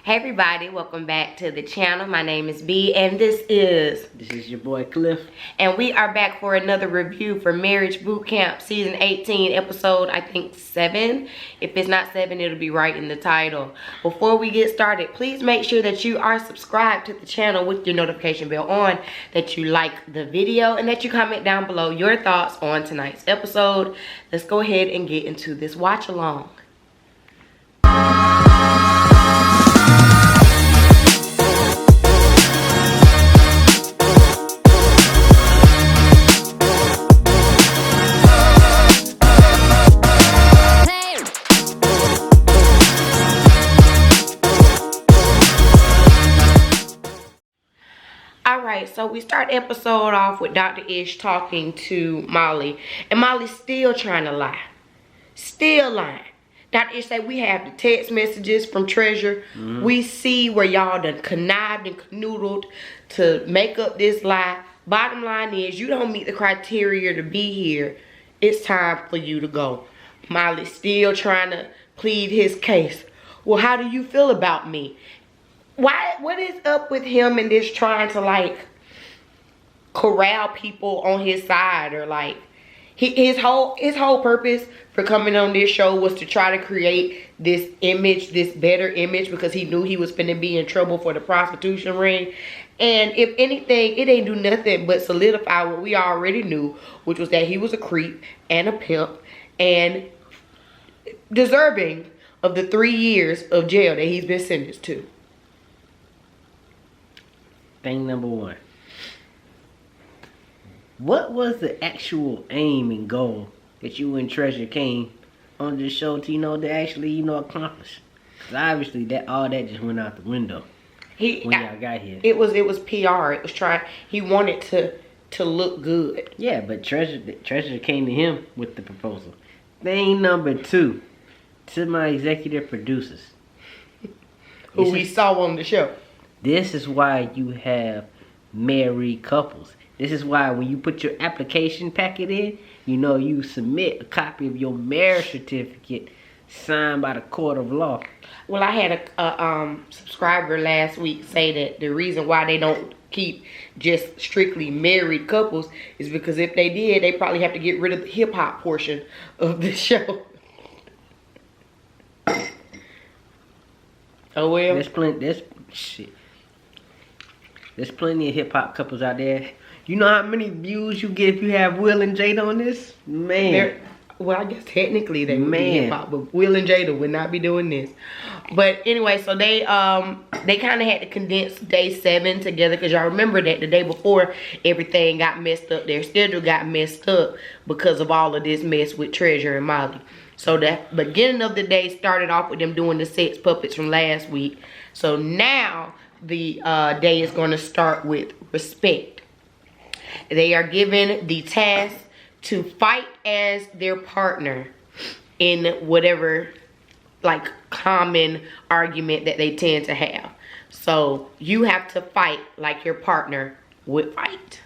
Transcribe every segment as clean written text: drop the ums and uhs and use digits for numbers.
Hey everybody, welcome back to the channel. My name is B and this is your boy Cliff. And we are back for another review for Marriage Bootcamp Season 18, episode I think 7. If it's not 7, it'll be right in the title. Before we get started, please make sure that you are subscribed to the channel with your notification bell on, that you like the video, and that you comment down below your thoughts on tonight's episode. Let's go ahead and get into this watch along. Alright, so we start episode off with Dr. Ish talking to Molly. And Molly's still trying to lie. Still lying. Dr. Ish said we have the text messages from Treasure. We see where y'all done connived and canoodled to make up this lie. Bottom line is, you don't meet the criteria to be here. It's time for you to go. Molly's still trying to plead his case. Well, how do you feel about me? What is up with him and this trying to like corral people on his side, or like his whole purpose for coming on this show was to try to create this image, this better image, because he knew he was finna be in trouble for the prostitution ring. And if anything, it ain't do nothing but solidify what we already knew, which was that he was a creep and a pimp and deserving of the 3 years of jail that he's been sentenced to. Thing number one. What was the actual aim and goal that you and Treasure came on this show to, to actually, accomplish? Because obviously all that just went out the window when y'all got here. It was PR. It was he wanted to look good. Yeah, but Treasure came to him with the proposal. Thing number two, to my executive producers. Who we saw on the show. This is why you have married couples. This is why when you put your application packet in, you submit a copy of your marriage certificate signed by the court of law. Well, I had a subscriber last week say that the reason why they don't keep just strictly married couples is because if they did, they probably have to get rid of the hip-hop portion of the show. Oh, well. There's plenty of hip-hop couples out there. You know how many views you get if you have Will and Jada on this? Man. Well, I guess technically they would be hip-hop, but Will and Jada would not be doing this. But anyway, so they kind of had to condense day 7 together, because y'all remember that the day before everything got messed up. Their schedule got messed up because of all of this mess with Treasure and Molly. So the beginning of the day started off with them doing the sex puppets from last week. So now the day is going to start with respect. They are given the task to fight as their partner in whatever like common argument that they tend to have. So you have to fight like your partner would fight.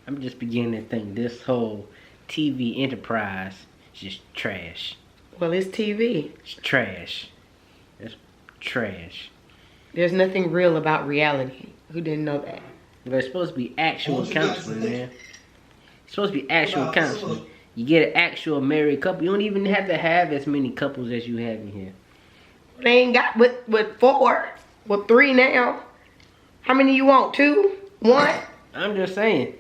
I'm just beginning to think this whole TV enterprise is just trash. Well, it's TV. It's trash. It's trash. There's nothing real about reality. Who didn't know that? There's supposed to be actual counseling, man. It's supposed to be actual counseling. You get an actual married couple. You don't even have to have as many couples as you have in here. They ain't got but 4. Well, 3 now. How many you want? 2? 1? I'm just saying.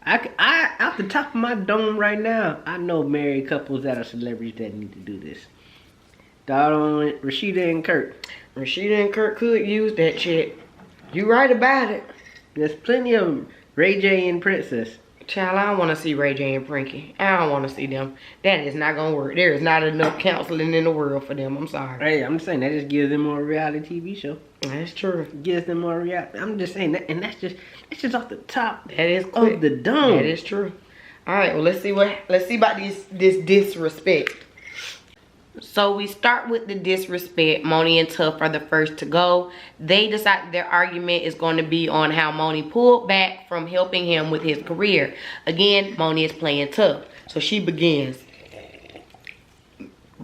I out the top of my dome right now, I know married couples that are celebrities that need to do this. Rashida and Kurt. Rashida and Kurt could use that shit. You right about it. There's plenty of them. Ray J and Princess. Child, I don't want to see Ray J and Frankie. I don't want to see them. That is not going to work. There is not enough counseling in the world for them. I'm sorry. Hey, I'm just saying that just gives them more reality TV show. That's true. Gives them more reality. I'm just saying that, and that's just off the top. That is of the dome. That is true. All right. Well, let's see about this disrespect. So we start with the disrespect. Money and Tuff are the first to go. They decide their argument is going to be on how Money pulled back from helping him with his career. Again, Money is playing tough. So she begins.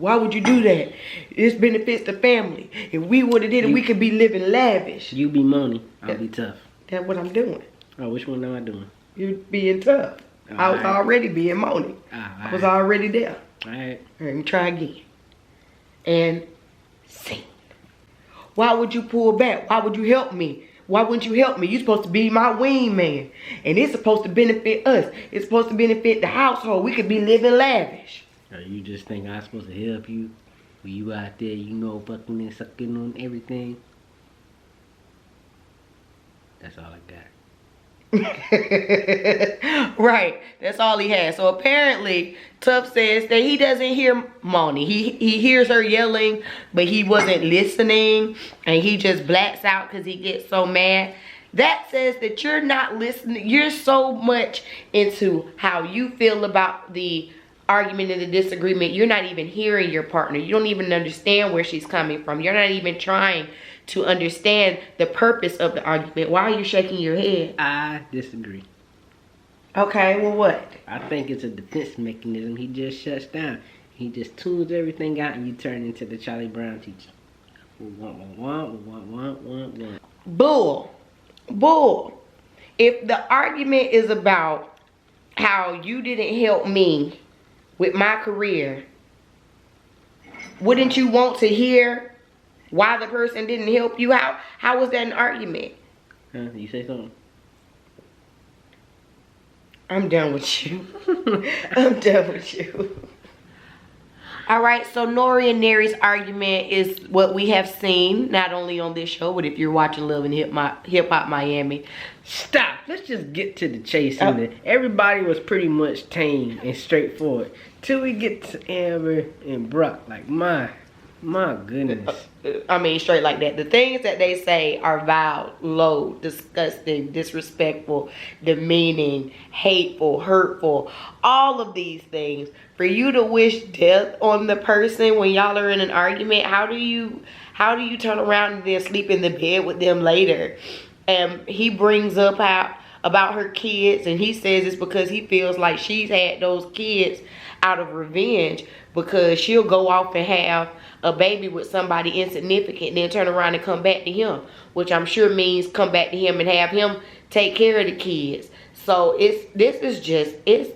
Why would you do that? This benefits the family. If we would have did it, we could be living lavish. You be Money, I'll be Tough. That's what I'm doing. Oh, which one am I doing? You being tough. I was already being Money. I was already there. Alright. Let me try again. And sing. Why would you pull back? Why would you help me? Why wouldn't you help me? You're supposed to be my wingman. And it's supposed to benefit us. It's supposed to benefit the household. We could be living lavish. You just think I'm supposed to help you? When you out there, you know, fucking and sucking on everything? That's all I got. Right, that's all he has. So apparently Tuff says that he doesn't hear Money. He hears her yelling, but he wasn't listening, and he just blacks out because he gets so mad. That says that you're not listening. You're so much into how you feel about the argument and the disagreement. You're not even hearing your partner. You don't even understand where she's coming from. You're not even trying to understand the purpose of the argument. Why are you shaking your head? I disagree. Okay, well what? I think it's a defense mechanism. He just shuts down. He just tunes everything out and you turn into the Charlie Brown teacher. Bull. Bull. If the argument is about how you didn't help me with my career, wouldn't you want to hear why the person didn't help you? How was that an argument? Huh? You say something? I'm done with you. I'm done with you. Alright, so Nori and Neri's argument is what we have seen, not only on this show, but if you're watching Love and Hip Hop Miami. Stop. Let's just get to the chase. Everybody was pretty much tame and straightforward. Till we get to Amber and Brock. Like, my goodness. I mean, straight like that. The things that they say are vile, low, disgusting, disrespectful, demeaning, hateful, hurtful. All of these things. For you to wish death on the person when y'all are in an argument, how do you turn around and then sleep in the bed with them later? And he brings up about her kids, and he says it's because he feels like she's had those kids out of revenge, because she'll go off and have a baby with somebody insignificant, then turn around and come back to him, which I'm sure means come back to him and have him take care of the kids. So it's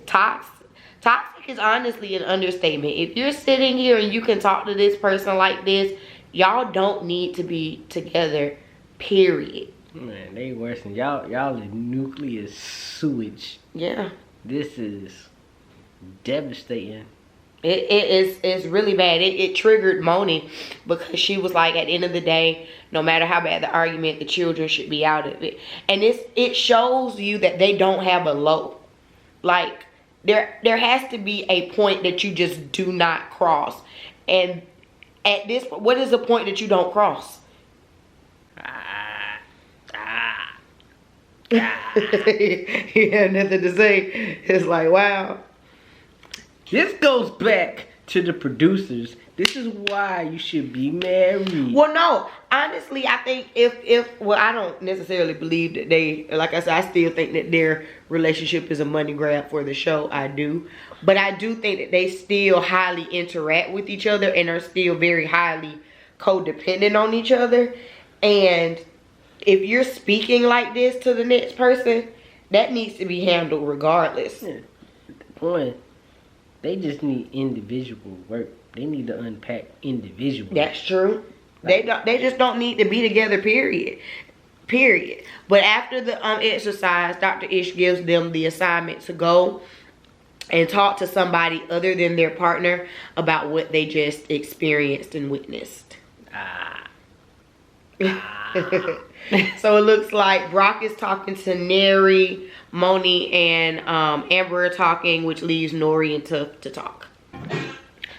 toxic. Toxic is honestly an understatement. If you're sitting here and you can talk to this person like this, y'all don't need to be together, period. Man, they worse than y'all is nuclear sewage. Yeah. This is devastating. It's really bad. It triggered Money, because she was like, at the end of the day, no matter how bad the argument, the children should be out of it. And it shows you that they don't have a low. Like, there has to be a point that you just do not cross. And at this point, what is the point that you don't cross? He had nothing to say. It's like, wow. This goes back to the producers. This is why you should be married. Well, no. Honestly, I think well, I don't necessarily believe that they, like I said, I still think that their relationship is a money grab for the show. I do. But I do think that they still highly interact with each other and are still very highly codependent on each other. And if you're speaking like this to the next person, that needs to be handled regardless. Yeah. Boy, they just need individual work. They need to unpack individually. That's true. They just don't need to be together, period. But after the exercise, Dr. Ish gives them the assignment to go and talk to somebody other than their partner about what they just experienced and witnessed. So it looks like Brock is talking to Neri, Money, and Amber are talking, which leaves Nori and Tuff to talk.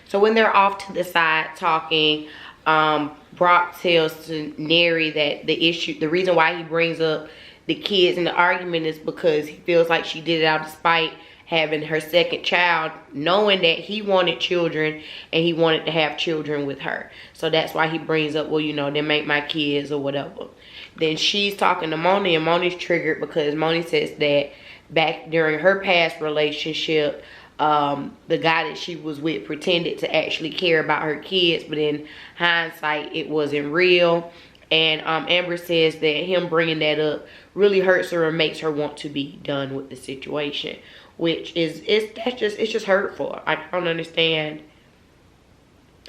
So when they're off to the side talking, Brock tells to Neri that the reason why he brings up the kids in the argument is because he feels like she did it out of spite, having her second child, knowing that he wanted children and he wanted to have children with her. So that's why he brings up, well, you know, they make my kids or whatever. Then she's talking to Money, and Money's triggered because Money says that back during her past relationship, the guy that she was with pretended to actually care about her kids, but in hindsight, it wasn't real. And Amber says that him bringing that up really hurts her and makes her want to be done with the situation, which is it's just hurtful. I don't understand.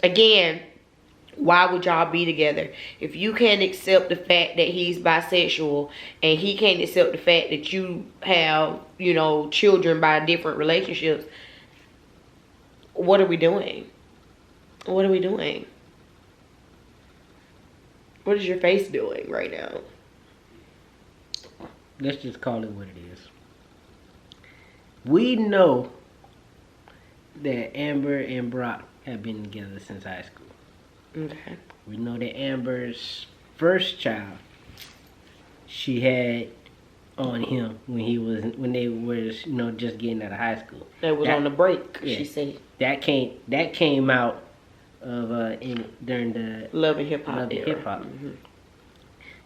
Again, why would y'all be together if you can't accept the fact that he's bisexual and he can't accept the fact that you have, you know, children by different relationships? What are we doing? What are we doing? What is your face doing right now? Let's just call it what it is. We know that Amber and Brock have been together since high school. Okay. We know that Amber's first child she had on him when they was, you know, just getting out of high school. That was on the break, yeah, she said. That came out of during the Love and Hip Hop. Mm-hmm.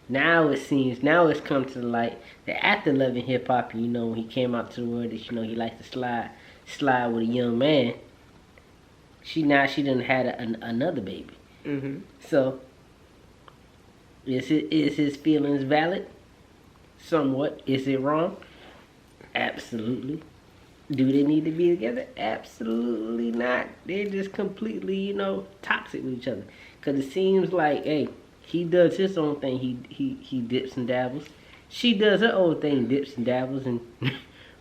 Now it's come to the light that after Love and Hip Hop, you know, when he came out to the world that, you know, he likes to slide with a young man. She done had another baby. Mm-hmm. So is his feelings valid? Somewhat. Is it wrong? Absolutely. Do they need to be together? Absolutely not. They're just completely, you know, toxic with each other. Because it seems like, hey, he does his own thing. He dips and dabbles. She does her own thing, dips and dabbles, and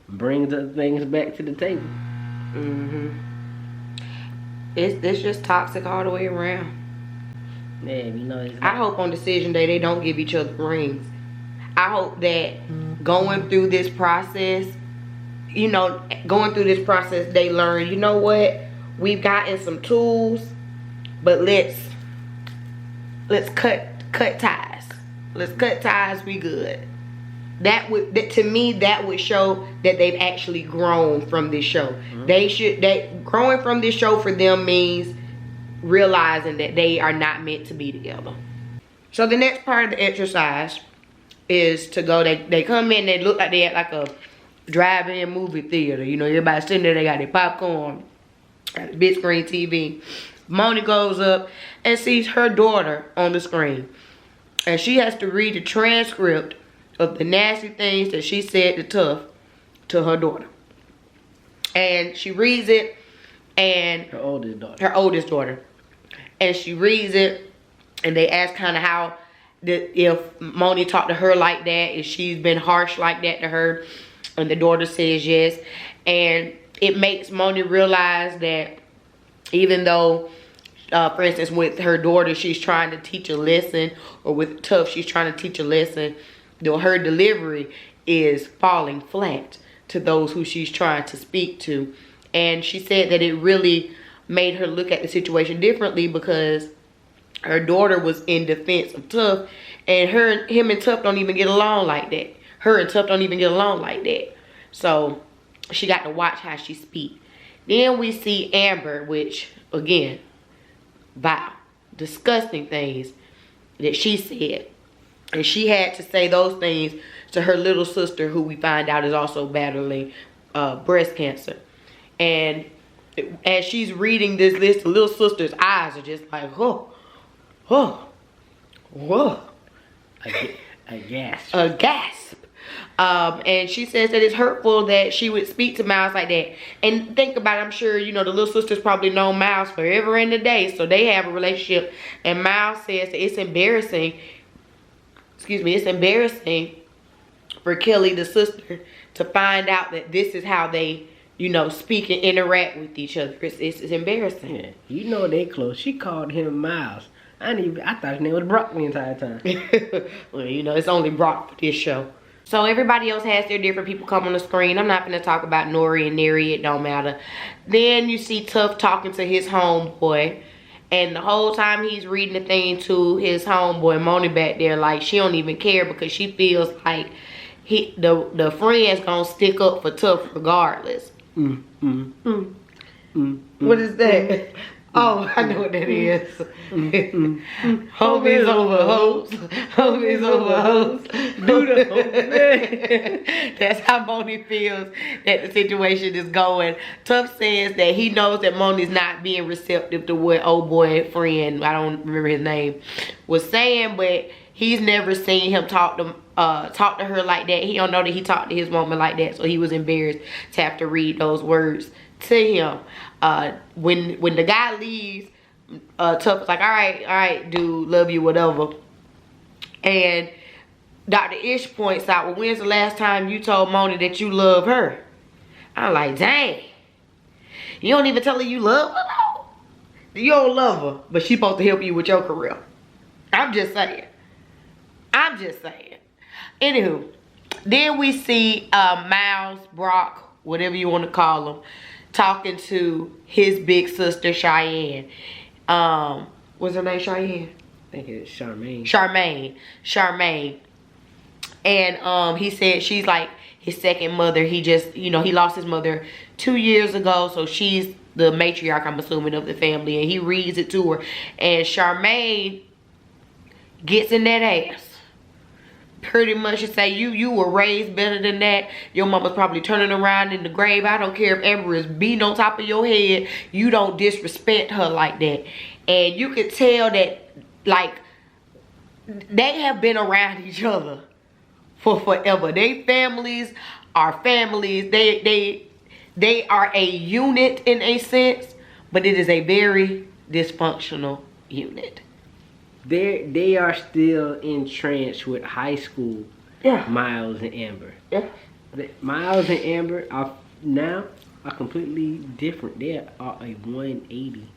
brings other things back to the table. Mm-hmm. It's just toxic all the way around. Yeah, you know. I hope on decision day they don't give each other rings. I hope that going through this process, they learn, you know what, we've gotten some tools, but let's cut ties. Let's cut ties. We good. To me, that would show that they've actually grown from this show. Mm-hmm. Growing from this show for them means realizing that they are not meant to be together. So the next part of the exercise is to go. They come in. They look like they at like a drive-in movie theater. You know, everybody sitting there. They got their popcorn, got a big screen TV. Moni goes up and sees her daughter on the screen, and she has to read the transcript of the nasty things that she said to Tuff to her daughter. And she reads it, and her oldest daughter. And she reads it, and they ask kind of how if Moni talked to her like that, if she's been harsh like that to her, and the daughter says yes. And it makes Moni realize that even though, for instance, with her daughter, she's trying to teach a lesson, or with Tuff, she's trying to teach a lesson, though her delivery is falling flat to those who she's trying to speak to. And she said that it really made her look at the situation differently, because her daughter was in defense of Tuff, and him and Tuff don't even get along like that. Her and Tuff don't even get along like that. So she got to watch how she speak. Then we see Amber, which again, vile, disgusting things that she said. And she had to say those things to her little sister, who we find out is also battling breast cancer. And as she's reading this list, the little sister's eyes are just like, a gasp. A gasp. And she says that it's hurtful that she would speak to Miles like that. And think about it, I'm sure, you know, the little sisters probably know Miles forever and a day, so they have a relationship. And Miles says that it's embarrassing for Kelly, the sister, to find out that this is how they, you know, speak and interact with each other. It's embarrassing. Yeah, you know they close. She called him Miles. I thought his name was Brock the entire time. Well, you know, it's only Brock for this show. So everybody else has their different people come on the screen. I'm not going to talk about Nori and Neri. It don't matter. Then you see Tuff talking to his homeboy. And the whole time he's reading the thing to his homeboy, Moni back there, like she don't even care, because she feels like the friend's going to stick up for Tuff regardless. What is that? Oh, I know what that is. Homies over hoes. Homies over hoes. Do the whole That's how Moni feels that the situation is going. Tuff says that he knows that Moni's not being receptive to what old boy friend, I don't remember his name, was saying, but he's never seen him talk to her like that. He don't know that he talked to his woman like that, so he was embarrassed to have to read those words to him. When the guy leaves, Tuff was like, all right, dude, love you, whatever. And Dr. Ish points out, well, when's the last time you told Moni that you love her? I'm like, dang. You don't even tell her you love her, though? You don't love her, but she's supposed to help you with your career. I'm just saying. Anywho, then we see Miles, Brock, whatever you want to call him, talking to his big sister Cheyenne. What's her name? Cheyenne? I think it's Charmaine. Charmaine. And he said she's like his second mother. He just, he lost his mother 2 years ago, so she's the matriarch, I'm assuming, of the family. And he reads it to her, and Charmaine gets in that ass. Pretty much to say, you were raised better than that. Your mama's probably turning around in the grave. I don't care if Amber is beating on top of your head. You don't disrespect her like that. And you could tell that, like, they have been around each other for forever. They families are families. They are a unit in a sense, but it is a very dysfunctional unit. They are still entrenched with high school. Yeah. Miles and Amber. Yeah. Miles and Amber are now completely different. They are a 180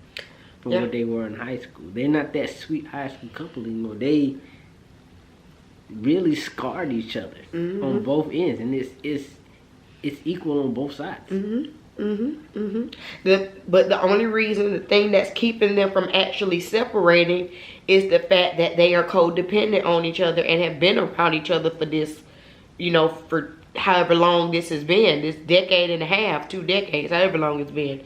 from what they were in high school. They're not that sweet high school couple anymore. They really scarred each other on both ends, and it's equal on both sides. But the only reason, the thing that's keeping them from actually separating is the fact that they are codependent on each other and have been around each other for this, for however long this has been, this decade and a half, 2 decades, however long it's been.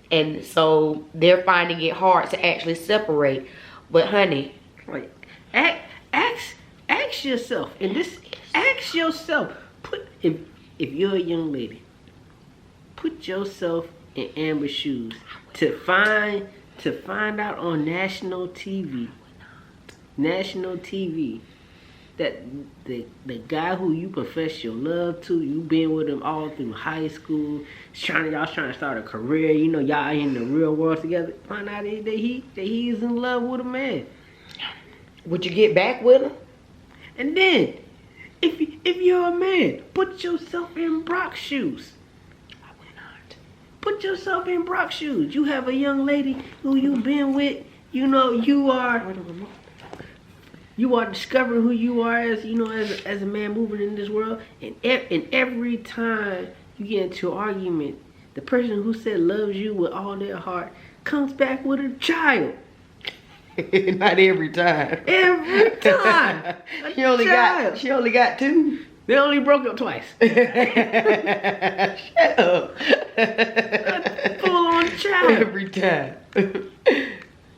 And so they're finding it hard to actually separate. But honey, like, ask yourself, put if you're a young lady, put yourself in Amber's shoes to find out on national TV that the guy who you profess your love to, you been with him all through high school, y'all trying to start a career, y'all in the real world together, find out that he's in love with a man. Would you get back with him? And then, if you're a man, put yourself in Brock's shoes. I would not. Put yourself in Brock's shoes. You have a young lady who you've been with. You are discovering who you are as a man moving in this world. And every time you get into an argument, the person who said loves you with all their heart comes back with a child. Not every time. Every time. She only got 2. They only broke up twice. Shut up. A full-on child. Every time.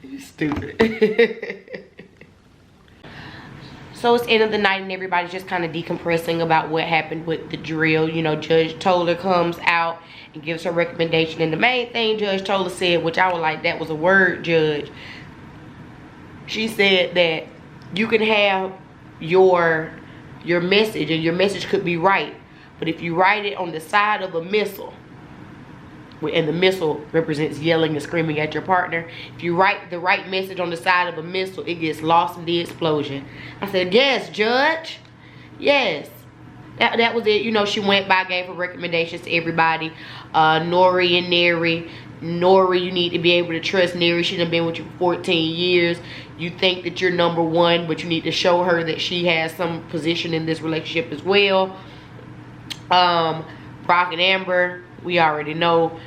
You stupid. So it's the end of the night and everybody's just kind of decompressing about what happened with the drill. Judge Toller comes out and gives her recommendation. And the main thing Judge Toller said, which I was like, that was a word, Judge. She said that you can have your message, and your message could be right, but if you write it on the side of a missile, and the missile represents yelling and screaming at your partner, if you write the right message on the side of a missile, it gets lost in the explosion. I said, yes, Judge, yes. That was it. She went by, gave her recommendations to everybody. Nori and Neri. Nori, you need to be able to trust Neri. She done been with you for 14 years. You think that you're number one, but you need to show her that she has some position in this relationship as well. Brock and Amber, we already know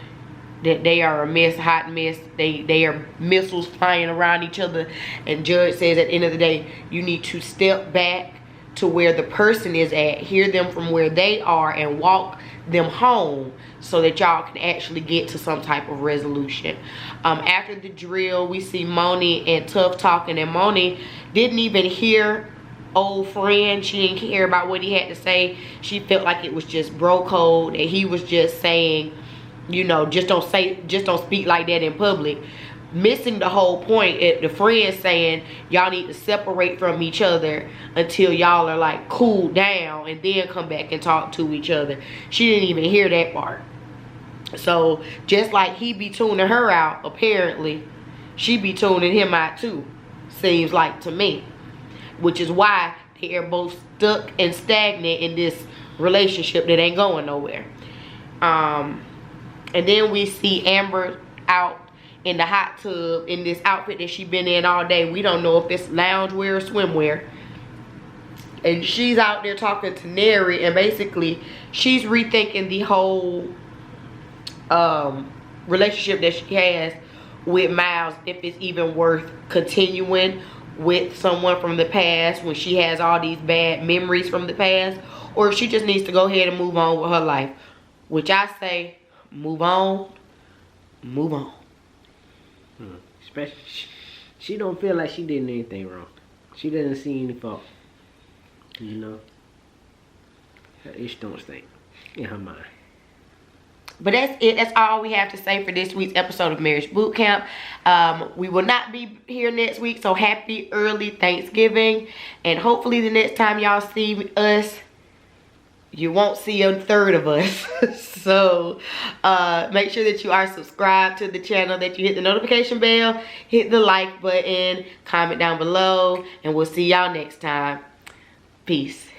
that they are a mess, hot mess. They are missiles flying around each other. And Judge says at the end of the day, you need to step back, to where the person is at, hear them from where they are, and walk them home so that y'all can actually get to some type of resolution. After the drill, we see Money and Tuff talking, and Money didn't even hear old friend. She didn't care about what he had to say. She felt like it was just bro code, and he was just saying, you know, just don't speak like that in public. Missing the whole point. The friend saying y'all need to separate from each other until y'all are like cooled down and then come back and talk to each other. She didn't even hear that part. So just like he be tuning her out, apparently she be tuning him out too, seems like to me. Which is why they are both stuck and stagnant in this relationship that ain't going nowhere. And then we see Amber out in the hot tub in this outfit that she been in all day. We don't know if it's loungewear or swimwear. And she's out there talking to Neri, and basically she's rethinking the whole relationship that she has with Miles, if it's even worth continuing with someone from the past when she has all these bad memories from the past, or if she just needs to go ahead and move on with her life. Which I say, move on, move on. Especially, she don't feel like she did anything wrong. She doesn't see any fault. You know, her ish don't stink in her mind. But that's it. That's all we have to say for this week's episode of Marriage Boot Camp. We will not be here next week, so happy early Thanksgiving. And hopefully the next time y'all see us, you won't see a third of us. So make sure that you are subscribed to the channel, that you hit the notification bell, hit the like button, comment down below, and we'll see y'all next time. Peace.